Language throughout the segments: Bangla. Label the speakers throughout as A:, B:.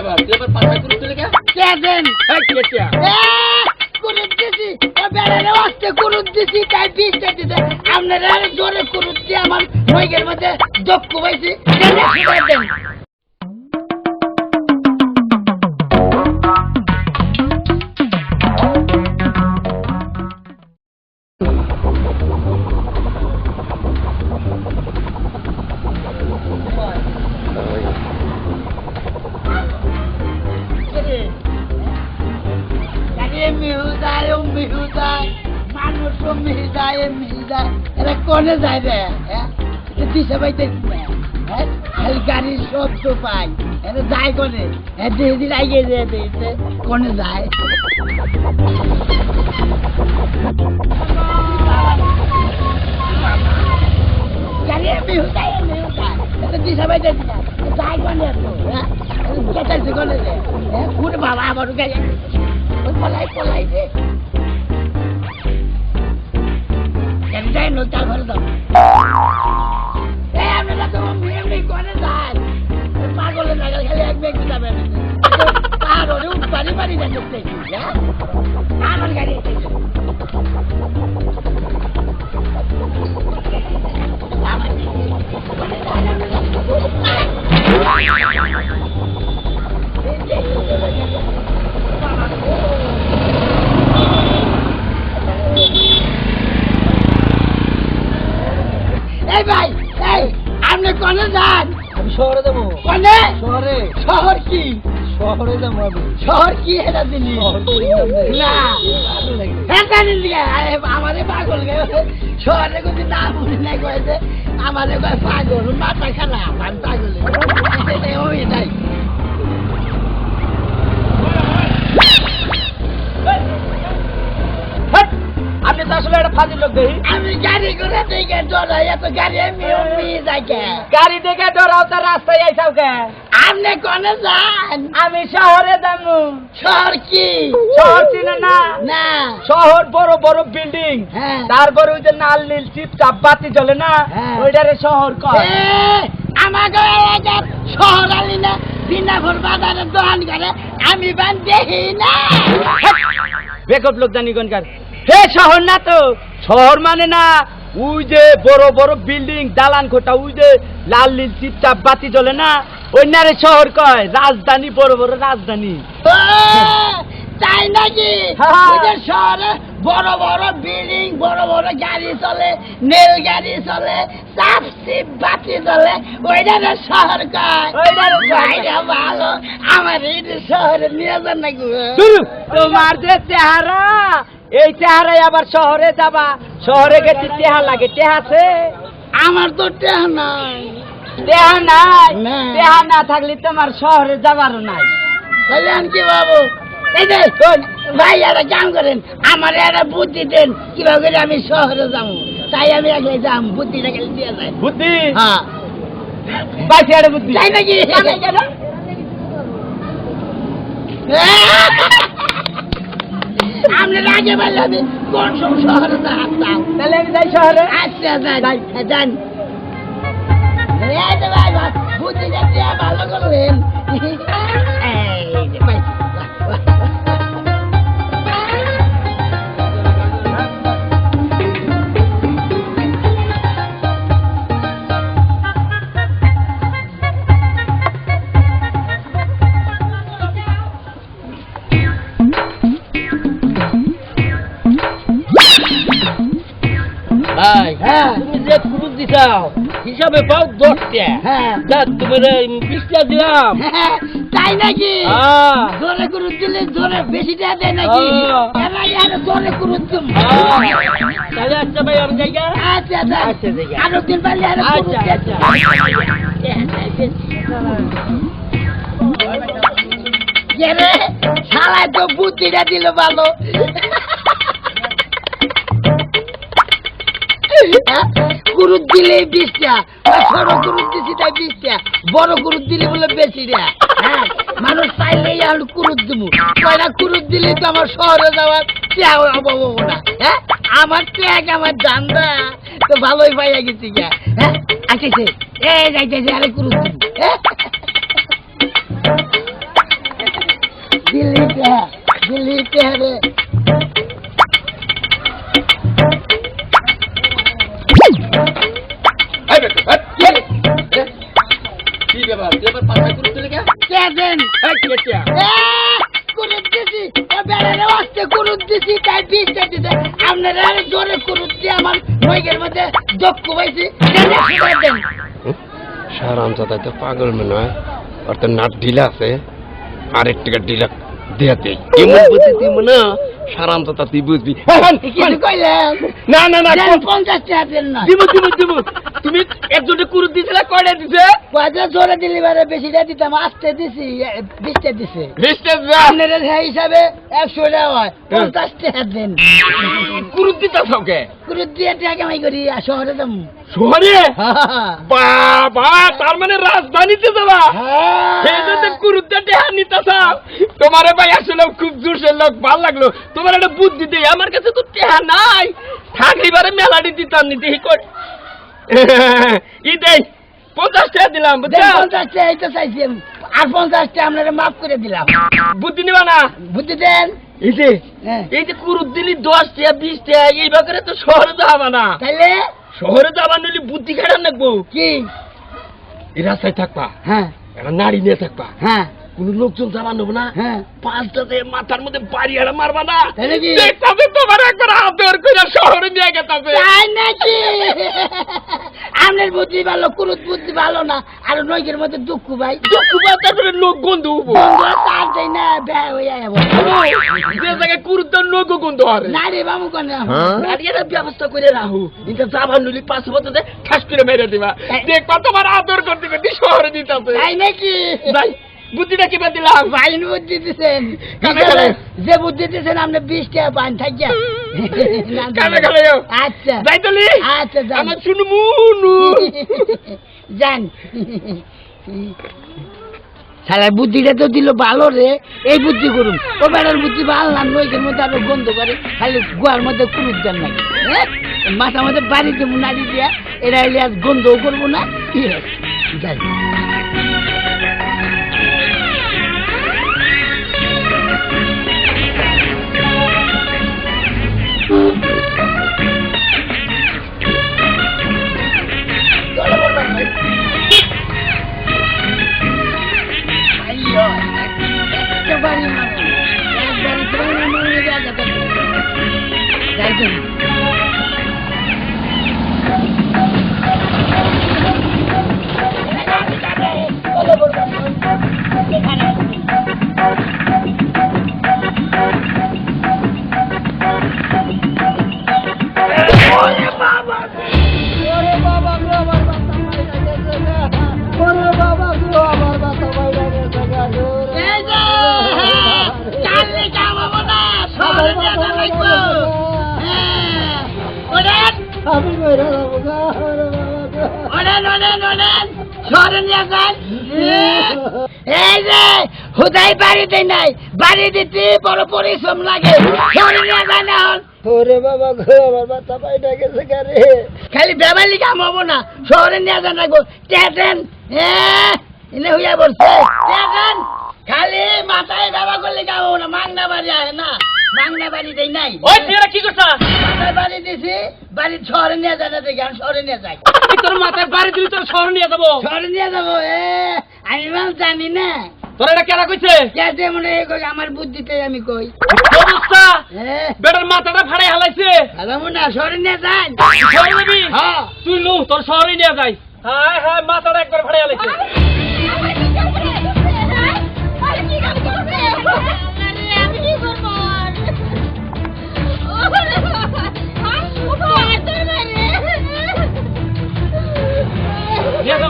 A: এবার তুই এবার পাঁচটা করে তুলে কে দেন কুরুত দিছি ও বেড়ারে আসতে কুরুত দিছি তাই 20টা দিতে আপনারা জোরে কুরুত দিয়ে আমার নইগের মধ্যে দক্ষ পাইছি দেন কোনে যায় রে দিশা পাইতে খালি গাড়ির শব্দ পাই এটা যায় কোনে দিদি আগে দিতে কোনে যায় গাড়ি এটা দিশা পাইতে যায় কোনে কেটাইছে কোনে রে কোন বাবা আমার গাড়ি পলাই রে যাই নো চাল ভরে দাও আপনারা তো এমনি করে যান পাগলের নাগাল খালি এক ব্যক্তি যাবে পাগলে বাড়ি বাড়ি যাচ্ছে আমার গাড়ি এই ভাই এই আপনি কোনে যান আমি শহরে যাব কোনে শহরে শহর কি শহরে যাব আমি শহর কি এটা দিলি না এটা দিলি আমারে পাগল গেছে শহরে কোন নাম বলি নাই কইছে আমারে কয় পাগল মাথা খারাপ আমি পাগল ওই নাই আপনি তো আসলে একটা ফাজিল লোক দেখি আমি গাড়ি করে দেখে ডরাই এত গাড়ি আমি যাকে গাড়ি দেখে ডরাও তো রাস্তায় আইসাও কে আপনি কোনে যান আমি শহরে যাবো শহর কি শহর চিনে না না শহর বড় বড় বিল্ডিং তারপরে ওই যে নাল নীল চিপচাপ বাতি জ্বলে না ওইটারে শহর কয় আমাকে শহর আলি না দিনাপুর বাজারের দোকান করে আমি বান দেখি না বেকআপ লোক জানি কোনকার হে শহর না তো শহর মানে না ওই যে বড় বড় বিল্ডিং দালান কোঠা ওই যে লাল নীল চিপচাপ বাতি জ্বলে না ওই নারে শহর কয় রাজধানী বড় বড় রাজধানী তাই নাকি ওদের শহরে বড় বড় বিল্ডিং বড় বড় গাড়ি চলে নীল গাড়ি চলে সাপ সিপ বাতি চলে ওইটারে শহর কয় ওইটা ভালো আমার এই শহরে নিয়ে যান নাকি তোমার যে চেহারা এই চেহারায় আবার শহরে যাবা শহরে গেছি টেহা লাগে টেহা আছে আমার তো টেহা নাই টেহা নাই টেহা না থাকলে তোমার শহরে যাবারও নাই তাহলে কি বাবু এই যে ভাই একটা কাম করেন আমার একটা বুদ্ধি দেন কিভাবে করে আমি শহরে যাবো তাই আমি একলাই যাম বুদ্ধিটা গেলে দিয়ে যায় বুদ্ধি হ্যাঁ বাইসে একটা বুদ্ধি তাই নাকি আপনি আগে বললে আমি কোন সব শহরে আসতাম তাহলে আমি যাই শহরে আচ্ছা যান বুদ্ধিটা দিয়ে ভালো করলেন তুমি যে কুরুত দিছাও হিসাবে পাও 10টা তুমি 20টা দিলাম তাই নাকি জোরে কুরুত দিলে জোরে বেশিটা দেয় নাকি জোরে কুরুত দিম তাহলে আচ্ছা ভাই আমি যাই আচ্ছা আচ্ছা আরো দিন পারলে আচ্ছা আচ্ছা শালায় তো বুদ্ধিটা দিল ভালো কুরুত দিলে 20টা ছোট কুরুত দিছি তাই 20টা বড় কুরুত দিলে বলে বেশি রে মানুষ চাইলেই আর কুরুত দিব কয়টা কুরুত দিলে তো আমার শহরে যাওয়ার ত্যাগ অভাব না আমার ত্যাগ আমার জানদা তো ভালোই পাইয়া গেছি গা আসতেছে এই যাইতেছে আরে কুরুত দিব দিল্লি রে
B: কি ব্যাপার এবার পাশে করে তুলে কে
A: কে দেন
B: এই কে কে
A: কুরুত দিছি ও বেড়ারে আসতে কুরুত দিছি তাই দিতে দিতে আপনারা জোরে কুরুত দিয়ে আমার নইগের মধ্যে দক্ষ পাইছি দেন
B: শারামজাদা তো পাগল মনে হয় আর তো নাট ঢিলা আছে আর এক টাকা ঢিলা দেয়াতে এমন বুদ্ধি দিব না শারামজাদা তুই বুঝবি
A: কিছু কইলেন
B: না না না
A: 50 টাকা দেন না
B: দিব তুমি একজনে কুরুত দিছিলা কয়টা দিছে
A: কয়টা জোরে দিলি বারে বেশিটা দিতাম আস্তে দিছি 20 টাকা দিছে
B: 20 টাকা
A: আপনারা সেই হিসাবে 100 টাকা হয় 50 টাকা দেন
B: কুরুত দিতাছ ওকে
A: কুরুত দিয়ে টাকা কামাই করি আর শহরে যাম
B: শহরে বাবা তার মানে রাজধানীতে যাবা এই যে কুরুত দিয়ে নিতাছ তোমারে ভাই আসলে খুব জোরসে লোক ভালো লাগলো তোমার একটা বুদ্ধি দেই আমার কাছে তো টেহা নাই থাকলিবারে মেলাডি দিতাম নিতে হি কর ই দেই 50 টাকা দিলাম বুঝছো
A: 50 টাকা এই তো চাইছি আর 50 টাকা আপনারা মাফ করে দিলাম
B: বুদ্ধি নিবা না
A: বুদ্ধি দেন
B: এই যে কুরুত দিলি 10 টাকা 20 টাকা এই বাজারে তো শহরে যাবা না
A: তাইলে
B: শহরে যাবা নিলে বুদ্ধি খারাপ লাগবো
A: কি
B: এই রাস্তায় থাকবা
A: হ্যাঁ
B: একটা নারী নিয়ে থাকবা
A: হ্যাঁ
B: কোন লোকজন যাবা নেবো না
A: হ্যাঁ
B: পাঁচটাতে মাথার মধ্যে বাড়ি আড়া মারবা না
A: তাই নাকি
B: দেখতে তোমার একবার আদর করে শহরে নিয়ে গেছে
A: তাই নাকি আপনার বুদ্ধি ভালো কুরুত বুদ্ধি ভালো না আর নইগের মধ্যে দুঃখ ভাই
B: তারপরে লোক গন্ধ হবো
A: তার দেয় না ব্যয় হয়ে যাবো
B: যে জায়গায় কুরুত লোক গন্ধ হারে
A: না রে বাবু কেন
B: নারীরা ব্যবস্থা করে রাখো কিন্তু যাবার নলি 5 বছর ঠাস করে মেরে দিবা দেখবা তোমার আদর করতে করতে শহরে দিতে
A: তাই নাকি
B: ভাই বুদ্ধিটা কিবা দিলাম
A: বাইন বুদ্ধি দিচ্ছেন যে বুদ্ধি দিচ্ছেন আপনি 20 টাকা পান থাকিয়া আচ্ছা
B: যাইতলি
A: আচ্ছা
B: আমার শুনমু
A: যান শালা বুদ্ধিটা তো দিল ভালো রে এই বুদ্ধি করুন ও বেড়ার বুদ্ধি ভালো না নইকের মধ্যে আরো গন্ধ করে খালি গোয়ার মধ্যে কুরুত দেন নাকি হ্যাঁ মাথার মধ্যে বাড়ি দেবো নাড়ি দিয়া এরা এলে আজ গন্ধও করবো না যাই বাড়ি দিতে বড় পরিশ্রম লাগে খালি বেবালি কাম হবো না শহরে নিয়ে যান রাখবো টেটেন এনে হইয়া বলছে টেটেন খালি মাথায় ব্যবহার করলে কাম হবো না মাংনা বাড়ি আহে না মাংনা বাড়ি দেই নাই
B: ওই তুই কি করছ
A: মাথায় বাড়ি দিছি বাড়ি শহরে নিয়ে যায় না দেখি আমি শহরে নিয়ে যাই
B: তোর মাথায় বাড়ি দিলি তোর শহরে নিয়ে যাবো
A: শহরে নিয়ে যাবো আমি মানে জানি না
B: তোর এটা কেনা কইছে
A: কে মনে আমার বুদ্ধিতে আমি কই
B: অবস্থা বেটার মাথাটা ফাড়াই হালাইছে
A: হালামু না শহরে নিয়ে যাই
B: শহরে যাবি
A: হ্যাঁ
B: তুই নো তোর শহরে নিয়ে যাই হায় হায় মাথাটা একবার ফাড়াই হালাইছে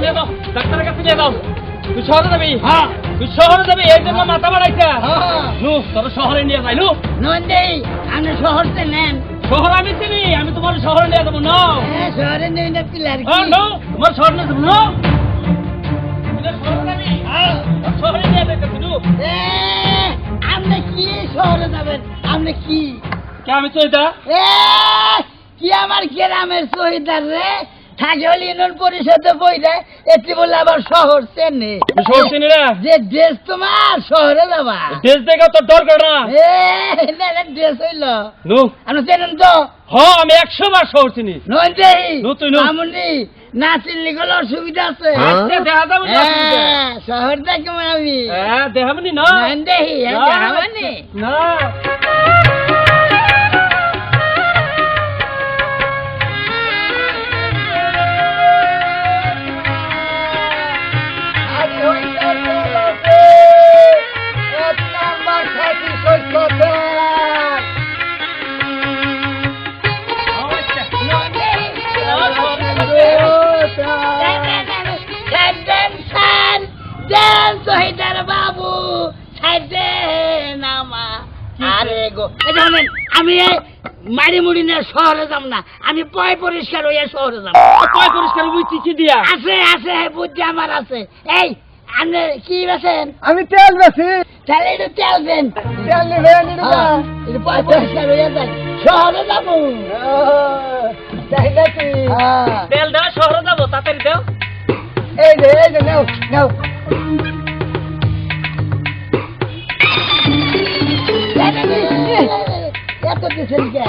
B: নিয়ে যাও ডাক্তারের কাছে নিয়ে যাও তুই শহরে যাবি
A: হ্যাঁ
B: তুই শহরে যাবি এই জন্য মাথা বাড়াইছে নু তোর শহরে নিয়ে যাই নু
A: নন্দেই আপনি শহরতে নেন
B: শহর আমি চিনি আমি তোমার শহরে নিয়ে যাবো নো
A: শহরে নেই না পিলার
B: নো তোমার শহরে নিয়ে যাবো নো শহরে নিয়ে যাবে নু
A: আপনি কি শহরে যাবেন আপনি কি
B: কে আমি চইতা
A: কি আমার গ্রামের শহীদার রে থাকে হলে ইউনিয়ন পরিষদে বই দেয় এটি বলে আবার শহর চেনে
B: শহর চিনি না
A: যে ড্রেস তোমার শহরে যাবা
B: দেশ দেখে তো দরকার না
A: ড্রেস হইল
B: নো
A: আপনি চেনেন তো
B: হ্যাঁ আমি 100 বার শহর চিনি
A: নই দেই
B: তুই নো
A: আমনি না চিনলে গেলে অসুবিধা আছে
B: আচ্ছা দেখা যাবে না
A: শহর দেখো আমি
B: হ্যাঁ দেখাবনি না
A: নাই দেহি দেখাবানি
B: না
A: বাবু আমি মারি মুড়ি নিয়ে শহরে যাব না আমি পয় পরিষ্কার হইয়া শহরে যাব
B: পয় পরিষ্কার বুঝছি কি দিয়া
A: আছে আছে বুদ্ধি আমার আছে এই আপনি কি বেছেন
C: আমি তেল বেশি
A: তাহলে একটু তেল দেন
C: তেল নেবেন
A: একটু পয় পরিষ্কার হইয়া যায় শহরে যাব
C: তাই নাকি
B: তেল দাও শহরে যাবো তাড়াতাড়ি দাও
C: এই যে নাও নাও
A: এত দিচ্ছেন কে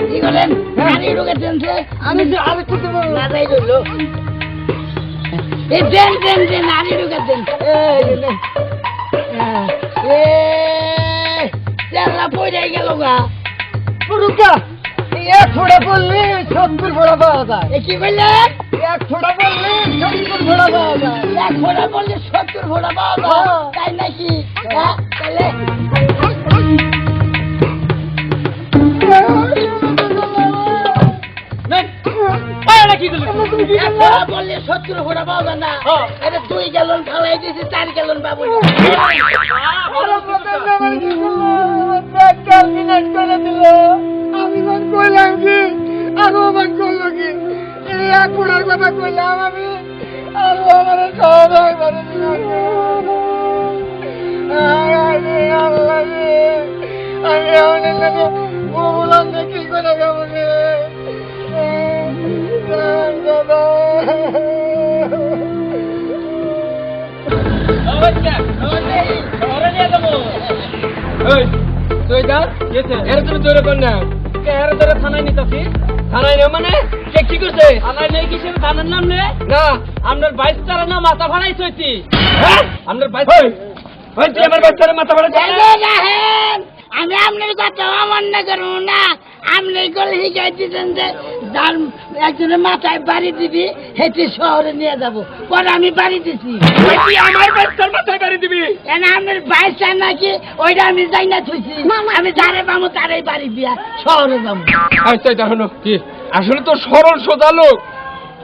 A: কি করেন গাড়ি ঢুকেছেন সে
C: আমি তো দেবো
A: না যাই রইল এই দেন দেন দেন আনি ঢুকেছেন তেলা পড়ে গেল গা
C: পুরুকা এক ফোড়া বললে 70 ফোড়া পাওয়া যায়
A: কি করলেন
C: এক ফোড়া বললে 70 ফোড়া পাওয়া যায়
A: এক ফোড়া বললে 70 ফোড়া পাওয়া যায় তাই নাকি তাহলে বললে 70 ফোড়া পাওয়া যায় না এটা 2 গ্যালন ঢালাই দিয়েছে 4 গ্যালন পাবো
C: আমি মন কইলাম কি আরো মন করলো কি এই এক ফোড়ার কথা কইলাম আমি আরো আমার খাওয়া দাওয়া করে আমি অনেক বললাম কি করে খাবো
B: থানায় নিতেছি থানায় নেও মানে কি করছে থানায় নেই কিসের থানার নাম নে না আপনার বাইশ চারা না মাথা ভাড়াই চইতি আপনার বাইশ আমার বাচ্চারা মাথা ভাড়া
A: আমি আপনার কথা অমান্য করবো না আপনি গলে শিখাই দিচ্ছেন যে যার একজনের মাথায় বাড়ি দিবি হেঁটে শহরে নিয়ে যাবো পরে আমি বাড়ি দিছি
B: আমার বাচ্চার মাথায় বাড়ি দিবি
A: কেন আপনার বাইশটা নাকি ওইটা আমি যাই না থুইছি আমি যারে পাবো তারাই বাড়ি দিয়া শহরে যাবো
B: আচ্ছা এটা হলো কি আসলে তো সরল সোজা লোক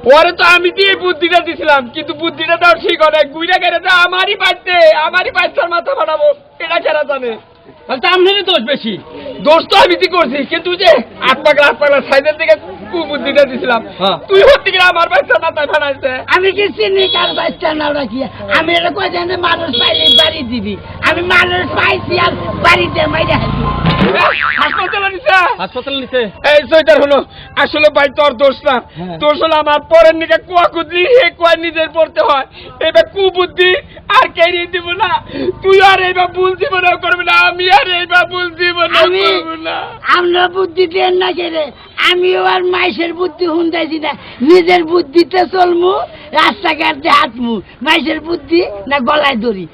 B: পরে তো আমি দিয়ে বুদ্ধিটা দিছিলাম কিন্তু বুদ্ধিটা তো ঠিক অনেক গুইরা গেলে তো আমারই বাচ্চার মাথা বানাবো এটা কেনা জানে আমনেরই দোষ বেশি দোষ তো আমি কি করছি কিন্তু যে আট পাগলা সাইডের দিকে বুদ্ধিটা দিছিলাম তুই হতে গেলে আমার বাচ্চার মাথায় বানাইছে
A: আমি কি চিনি কার বাচ্চা না রাখি আমি এটা কই জানি মানুষ পাইলে বাড়ি দিবি আমি মানুষ পাইছি আর বাড়িতে মাইরে হাসি
B: হাসপাতালে নিছে এই সইটার হলো আসলে ভাই তোর দোষ না দোষ হলো আমার পরের নিকে কুয়া কুদলি হে কুয়া নিজের পড়তে হয় এবার কুবুদ্ধি আর কেড়ে দিব না তুই আর এইবার ভুল জীবনেও করবি না আমি আর এইবার ভুল জীবনেও করবো না
A: আমরা বুদ্ধি দেন না কেড়ে আমিও আর মাইসের বুদ্ধি হুন্দাইছি না নিজের বুদ্ধিতে চলমু রাস্তাঘাটে হাঁটমু মাইসের বুদ্ধি না গলায় দড়ি